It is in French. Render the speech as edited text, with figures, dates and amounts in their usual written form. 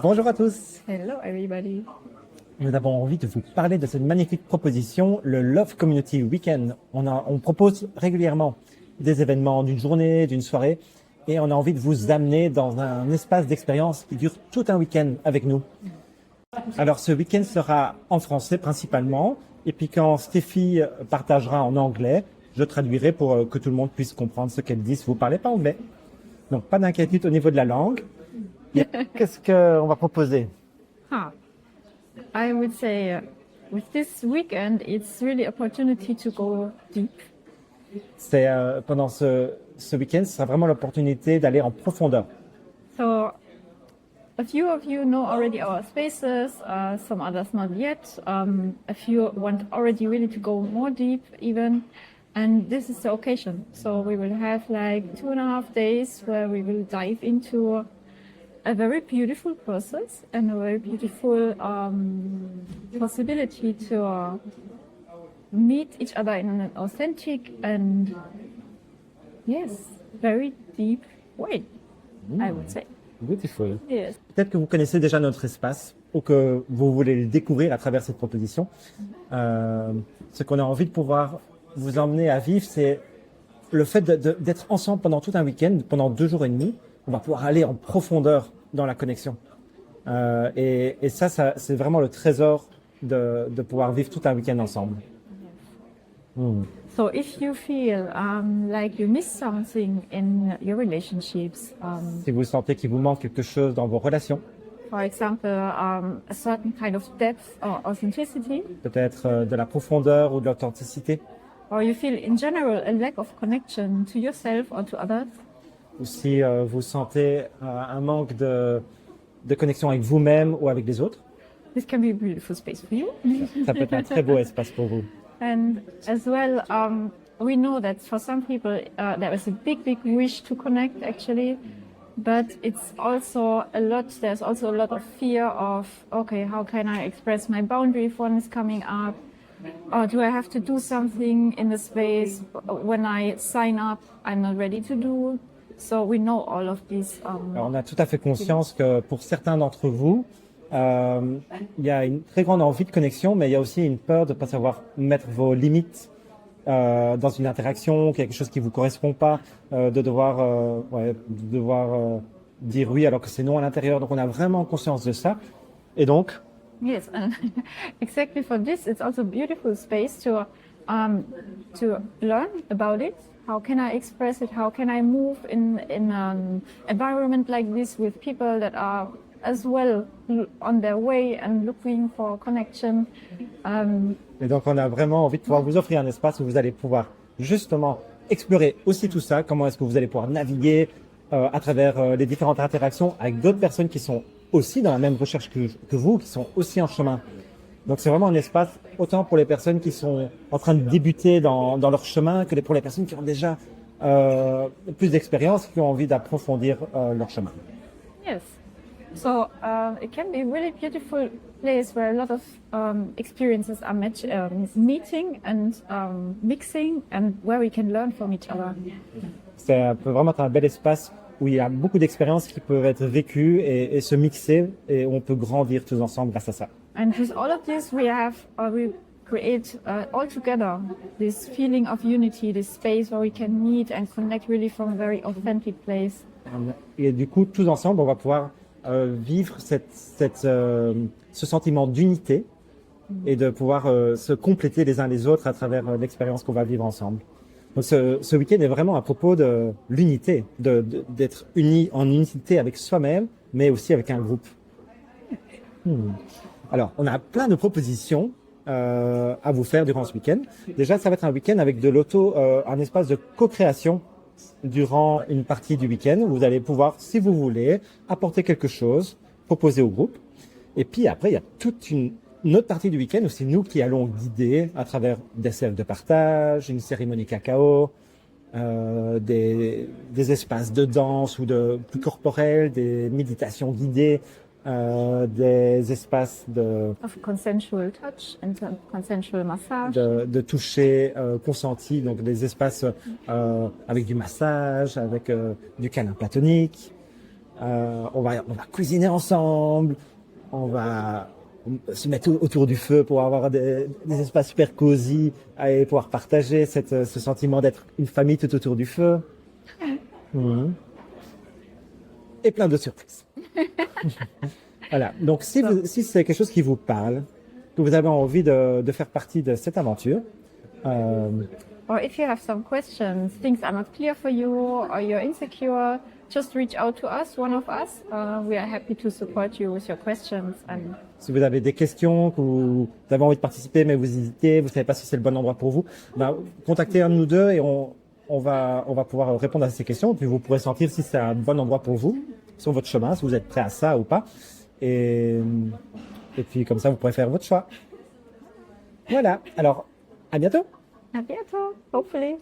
Bonjour à tous. Hello everybody. Nous avons envie de vous parler de cette magnifique proposition, le Love Community Weekend. On propose régulièrement des événements d'une journée, d'une soirée, et on a envie de vous amener dans un espace d'expérience qui dure tout un week-end avec nous. Alors ce week-end sera en français principalement, et puis quand Stéphie partagera en anglais, je traduirai pour que tout le monde puisse comprendre ce qu'elle dit si vous ne parlez pas anglais. Donc pas d'inquiétude au niveau de la langue. Qu'est-ce qu'on va proposer? I would say with this weekend, it's really opportunity to go deep. C'est pendant ce week-end, ce sera vraiment l'opportunité d'aller en profondeur. So a few of you know already our spaces, some others not yet. A few want already really to go more deep even. And this is the occasion. So we will have like 2.5 days where we will dive into a very beautiful process and a very beautiful possibility to meet each other in an authentic and very deep way, I would say. Beautiful. Yes. Peut-être que vous connaissez déjà notre espace ou que vous voulez le découvrir à travers cette proposition. Ce qu'on a envie de pouvoir vous emmener à vivre, c'est le fait d'être ensemble pendant tout un week-end, pendant 2 jours et demi. On va pouvoir aller en profondeur dans la connexion. Et ça, c'est vraiment le trésor de pouvoir vivre tout un week-end ensemble. So if you feel like you miss something in your relationships, Si vous sentez qu'il vous manque quelque chose dans vos relations, for example, a certain kind of depth or authenticity, peut-être de la profondeur ou de l'authenticité, or you feel in general a lack of connection to yourself or to others, ou si vous sentez un manque de connexion avec vous-même ou avec les autres, this can be a beautiful space for you. ça peut être un très beau espace pour vous. And as well, we know that for some people there is a big wish to connect actually, but it's also there's also a lot of fear of, okay, how can I express my boundary if one is coming up? Or do I have to do something in the space when I sign up I'm not ready to do? So we know all of these. Alors, on a tout à fait conscience que pour certains d'entre vous, il y a une très grande envie de connexion, mais il y a aussi une peur de ne pas savoir mettre vos limites dans une interaction, quelque chose qui ne vous correspond pas, de devoir dire oui alors que c'est non à l'intérieur. Donc on a vraiment conscience de ça. Et donc, Yes, and exactly for this, it's also a beautiful space to learn about it. How can I express it? How can I move in an environment like this with people that are as well on their way and looking for connection? Et donc, on a vraiment envie de pouvoir vous offrir un espace où vous allez pouvoir justement explorer aussi tout ça. Comment est-ce que vous allez pouvoir naviguer à travers les différentes interactions avec d'autres personnes qui sont aussi dans la même recherche que vous, qui sont aussi en chemin. Donc, c'est vraiment un espace autant pour les personnes qui sont en train de débuter dans leur chemin que pour les personnes qui ont déjà plus d'expérience, qui ont envie d'approfondir leur chemin. Yes. So it can be a really beautiful place where a lot of experiences are meeting and mixing, and where we can learn from each other. Ça peut vraiment être un bel espace où il y a beaucoup d'expériences qui peuvent être vécues et se mixer, et on peut grandir tous ensemble grâce à ça. And with all of this, we create all together this feeling of unity, this space where we can meet and connect really from a very authentic place. Et du coup, tous ensemble, on va pouvoir vivre ce sentiment d'unité et de pouvoir se compléter les uns les autres à travers l'expérience qu'on va vivre ensemble. Donc ce week-end est vraiment à propos de l'unité, d'être unis en unité avec soi-même, mais aussi avec un groupe. Alors, on a plein de propositions à vous faire durant ce week-end. Déjà, ça va être un week-end avec un espace de co-création durant une partie du week-end. Vous allez pouvoir, si vous voulez, apporter quelque chose, proposer au groupe. Et puis après, il y a toute une autre partie du week-end où c'est nous qui allons guider à travers des cercles de partage, une cérémonie cacao, des espaces de danse ou de plus corporels, des méditations guidées, des espaces of consensual touch and consensual massage. de toucher consenti, donc des espaces avec du massage, avec du câlin platonique. On va cuisiner ensemble, on va se mettre autour du feu pour avoir des espaces super cosy et pouvoir partager ce sentiment d'être une famille tout autour du feu. Mhm. Et plein de surprises. Voilà. Donc, si c'est quelque chose qui vous parle, que vous avez envie de faire partie de cette aventure, Or if you have some questions, things are not clear for you, or you're insecure, just reach out to us, one of us. We are happy to support you with your questions. And si vous avez des questions, que vous avez envie de participer, mais vous hésitez, vous savez pas si c'est le bon endroit pour vous, contactez un de nous deux et on va pouvoir répondre à ces questions. Puis vous pourrez sentir si c'est un bon endroit pour vous, sur votre chemin, si vous êtes prêt à ça ou pas. Et puis comme ça, vous pourrez faire votre choix. Voilà. Alors, à bientôt. à bientôt, hopefully.